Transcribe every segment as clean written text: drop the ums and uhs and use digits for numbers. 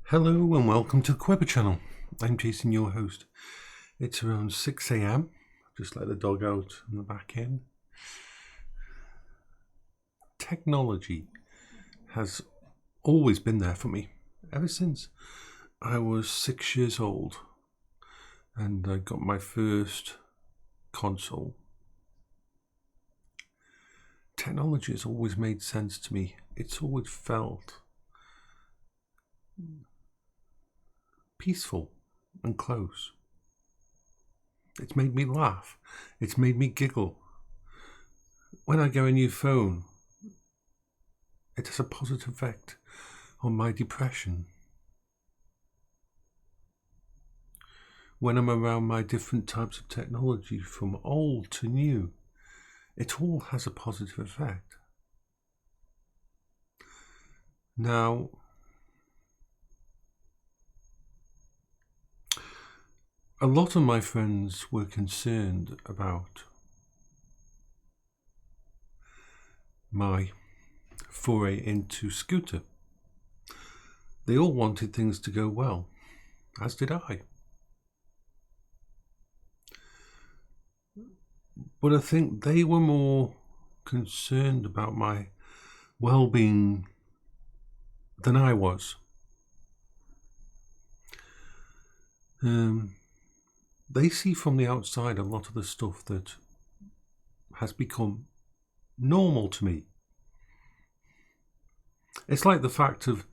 Hello and welcome to the Quibber channel. I'm Jason, your host. It's around 6 a.m. Just let the dog out on the back end. Technology has always been there for me ever since I was 6 years old and I got my first console. Technology has always made sense to me. It's always felt peaceful and close. It's made me laugh. It's made me giggle. When I get a new phone, it has a positive effect on my depression. When I'm around my different types of technology, from old to new, it all has a positive effect. Now, a lot of my friends were concerned about my foray into scooter. They all wanted things to go well, as did I. But I think they were more concerned about my well-being than I was. They see from the outside a lot of the stuff that has become normal to me. It's like the fact of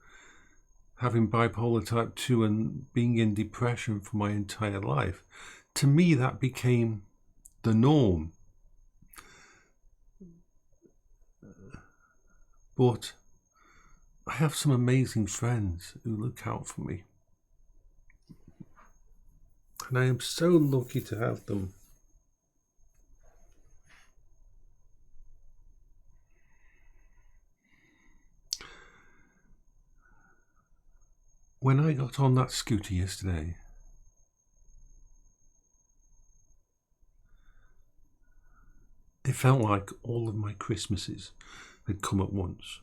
having bipolar type 2 and being in depression for my entire life. To me, that became the norm. But I have some amazing friends who look out for me. And I am so lucky to have them. When I got on that scooter yesterday, it felt like all of my Christmases had come at once.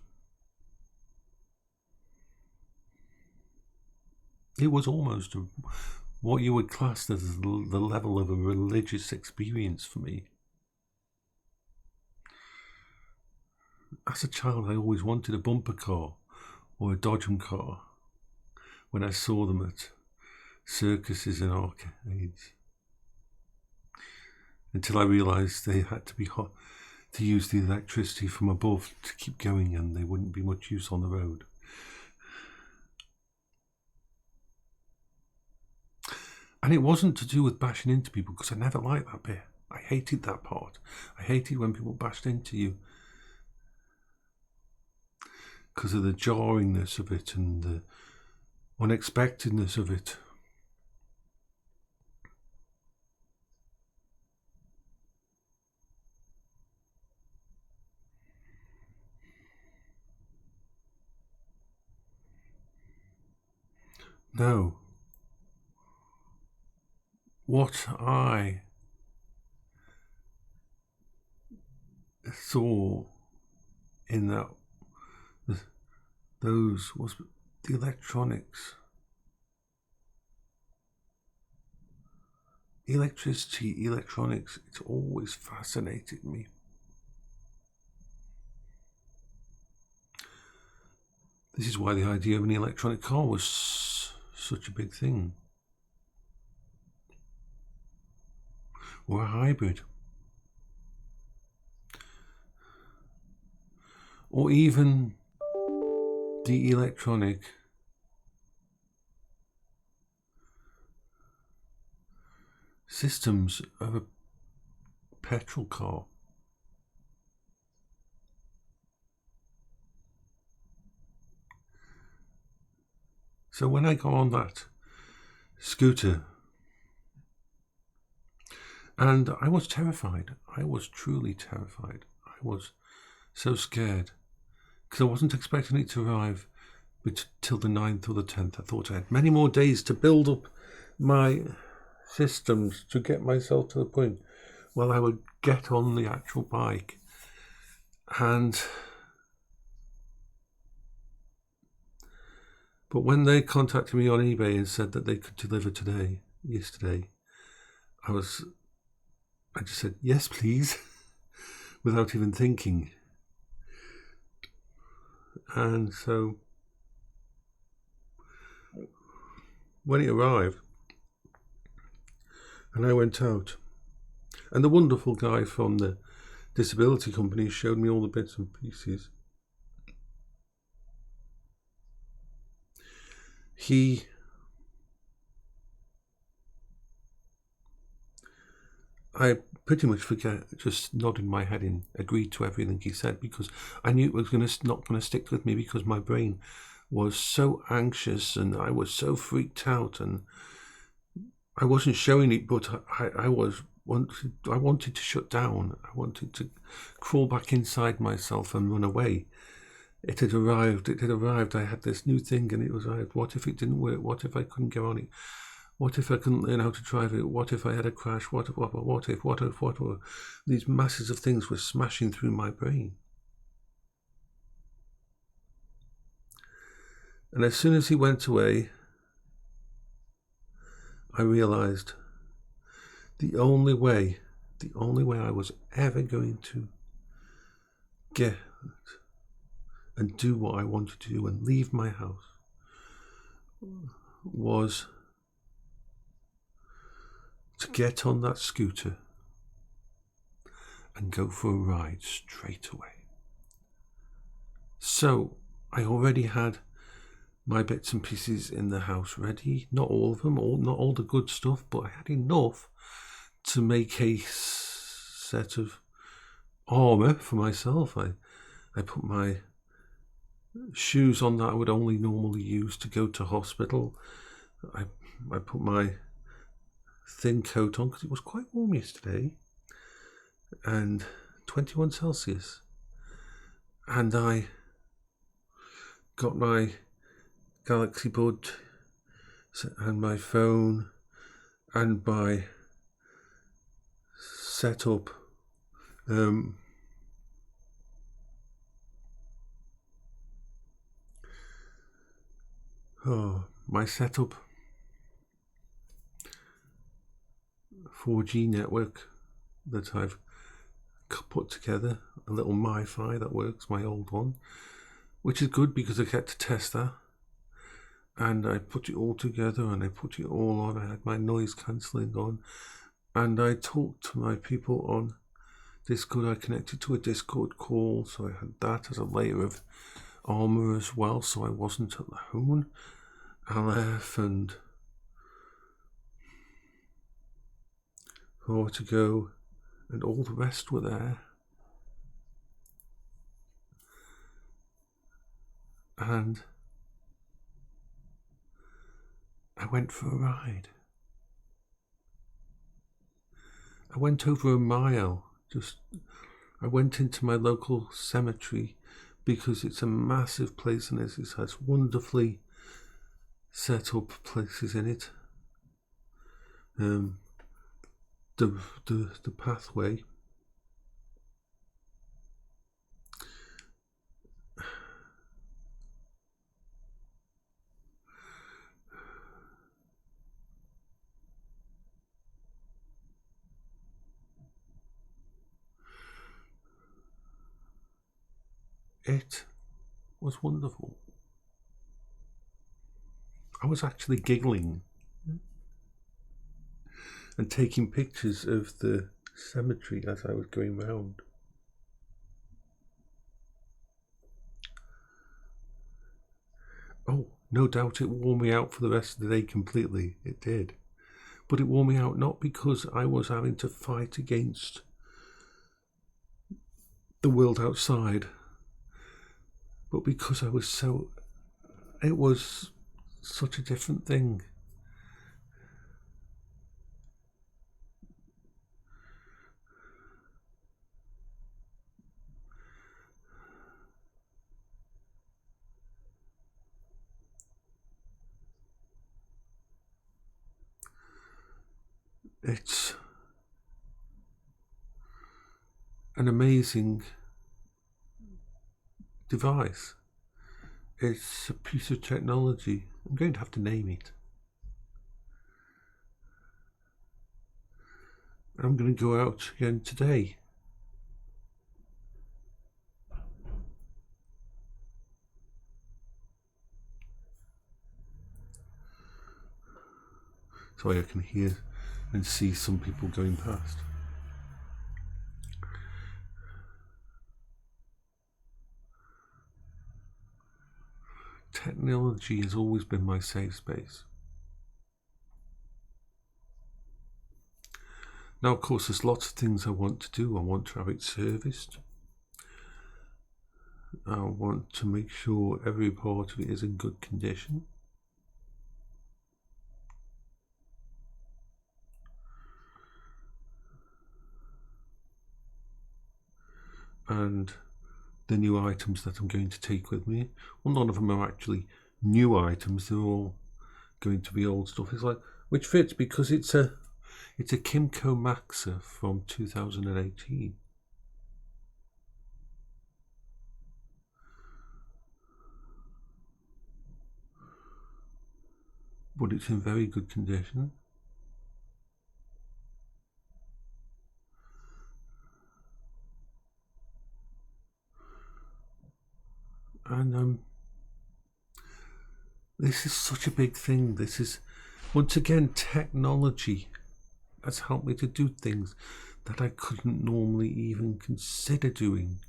It was almost what you would class as the level of a religious experience for me. As a child, I always wanted a bumper car or a Dodgem car when I saw them at circuses and arcades, until I realised they had to be hot to use the electricity from above to keep going, and they wouldn't be much use on the road. And it wasn't to do with bashing into people, because I never liked that bit. I hated that part. I hated when people bashed into you because of the jarringness of it and the unexpectedness of it. No. What I saw in those was the electronics. Electricity, electronics, it's always fascinated me. This is why the idea of an electronic car was such a big thing. Or a hybrid. Or even the electronic systems of a petrol car. So when I got on that scooter, and I was terrified. I was truly terrified. I was so scared because I wasn't expecting it to arrive till the 9th or the 10th. I thought I had many more days to build up my systems to get myself to the point where I would get on the actual bike. And But when they contacted me on eBay and said that they could deliver yesterday, I just said, yes, please, without even thinking. And so when it arrived, and I went out, and the wonderful guy from the disability company showed me all the bits and pieces. I pretty much just nodded my head and agreed to everything he said, because I knew it was not going to stick with me, because my brain was so anxious and I was so freaked out, and I wasn't showing it, but I wanted to shut down. I wanted to crawl back inside myself and run away. It had arrived. I had this new thing, and it was arrived. What if it didn't work? What if I couldn't get on it? What if I couldn't learn how to drive it? What if I had a crash? What if? These masses of things were smashing through my brain. And as soon as he went away, I realized the only way I was ever going to get and do what I wanted to do and leave my house was to get on that scooter and go for a ride straight away. So I already had my bits and pieces in the house ready, not all of them, not all the good stuff, but I had enough to make a set of armour for myself. I put my shoes on that I would only normally use to go to hospital. I put my thin coat on because it was quite warm yesterday, and 21 Celsius. And I got my Galaxy Bud and my phone and my setup. My setup 4G network that I've put together, a little MiFi that works, my old one, which is good because I get to test that. And I put it all together and I put it all on. I had my noise cancelling on, and I talked to my people on Discord. I connected to a Discord call, so I had that as a layer of armour as well, so I wasn't alone. Aleph and Vertigo and all the rest were there. And I went for a ride. I went over a mile. I went into my local cemetery because it's a massive place and it has wonderfully set up places in it. The pathway. It was wonderful. I was actually giggling and taking pictures of the cemetery as I was going round. Oh, no doubt it wore me out for the rest of the day completely. It did. But it wore me out not because I was having to fight against the world outside, but because it was such a different thing. It's an amazing device. It's a piece of technology. I'm going to have to name it. I'm going to go out again today. So I can hear and see some people going past. Technology has always been my safe space. Now, of course, there's lots of things I want to do. I want to have it serviced. I want to make sure every part of it is in good condition. And the new items that I'm going to take with me, well, none of them are actually new items. They're all going to be old stuff. It's like, which fits because it's a Kimco Maxa from 2018. But it's in very good condition. And this is such a big thing. This is, once again, technology has helped me to do things that I couldn't normally even consider doing.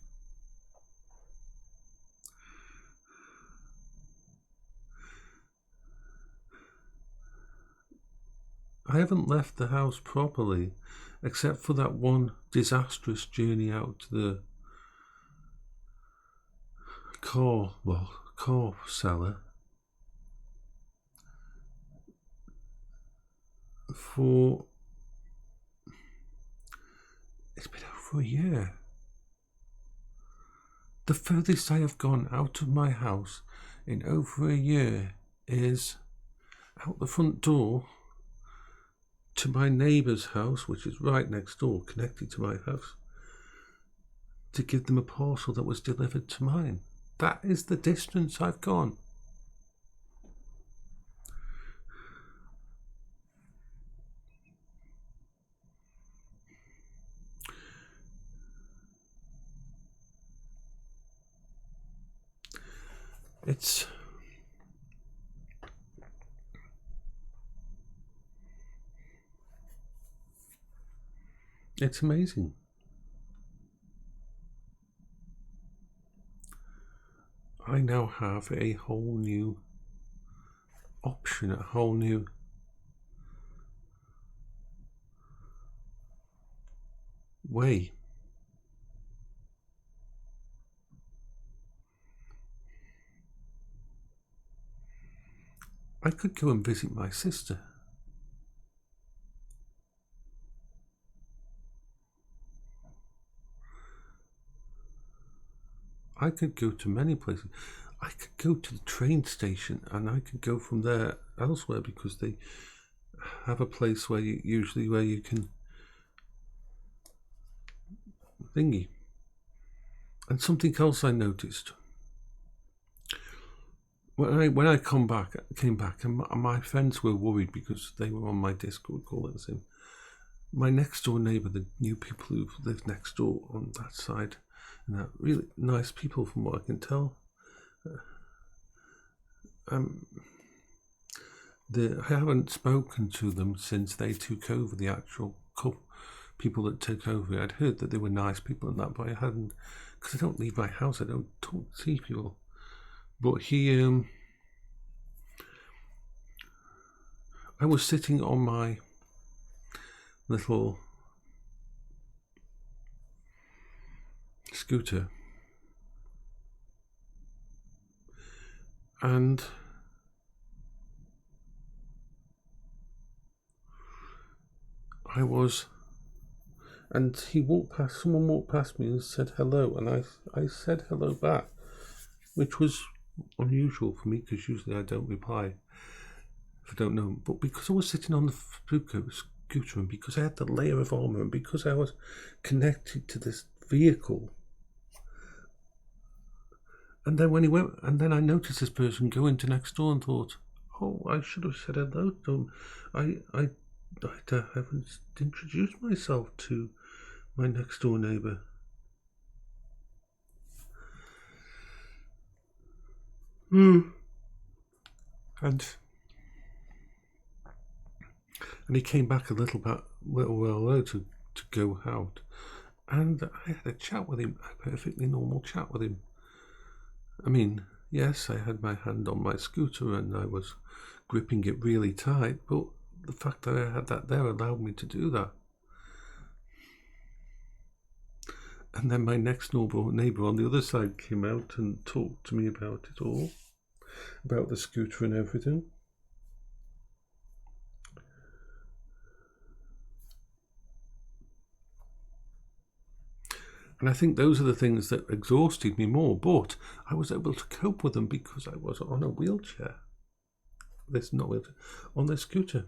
I haven't left the house properly, except for that one disastrous journey out to the car seller for, it's been over a year. The furthest I have gone out of my house in over a year is out the front door to my neighbour's house, which is right next door, connected to my house, to give them a parcel that was delivered to mine. That is the distance I've gone. It's amazing. I now have a whole new option, a whole new way. I could go and visit my sister. I could go to many places. I could go to the train station and I could go from there elsewhere because they have a place where you can thingy. And something else I noticed when I came back, and my friends were worried because they were on my Discord calling him. My next door neighbour, the new people who live next door on that side, and they're really nice people from what I can tell. I haven't spoken to them since they took over, the actual people that took over. I'd heard that they were nice people and that, but I hadn't, because I don't leave my house, I don't see people. But I was sitting on my little scooter and he walked past, someone walked past me and said hello, and I said hello back, which was unusual for me because usually I don't reply if I don't know him. But because I was sitting on the scooter and because I had the layer of armour and because I was connected to this vehicle, And then when he went, and then I noticed this person go into next door and thought, oh, I should have said hello to him. I haven't introduced myself to my next door neighbour. And he came back a little while later to go out, and I had a chat with him, a perfectly normal chat with him. I mean, yes, I had my hand on my scooter and I was gripping it really tight, but the fact that I had that there allowed me to do that. And then my next neighbour on the other side came out and talked to me about it all, about the scooter and everything. And I think those are the things that exhausted me more, but I was able to cope with them because I was on a wheelchair. On the scooter.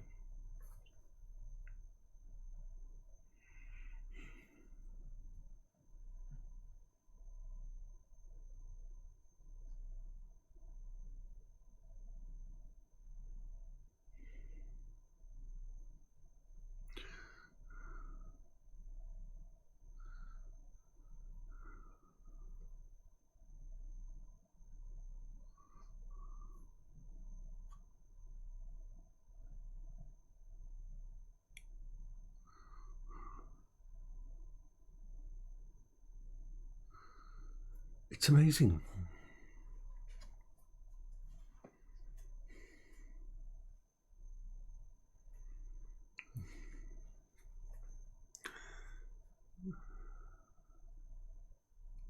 It's amazing.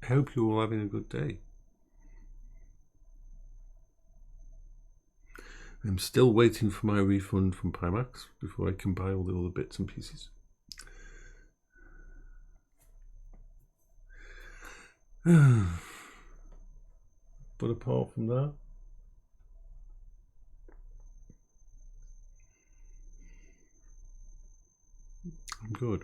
I hope you're all having a good day. I'm still waiting for my refund from Pimax before I can buy all the other bits and pieces. But apart from that, I'm good.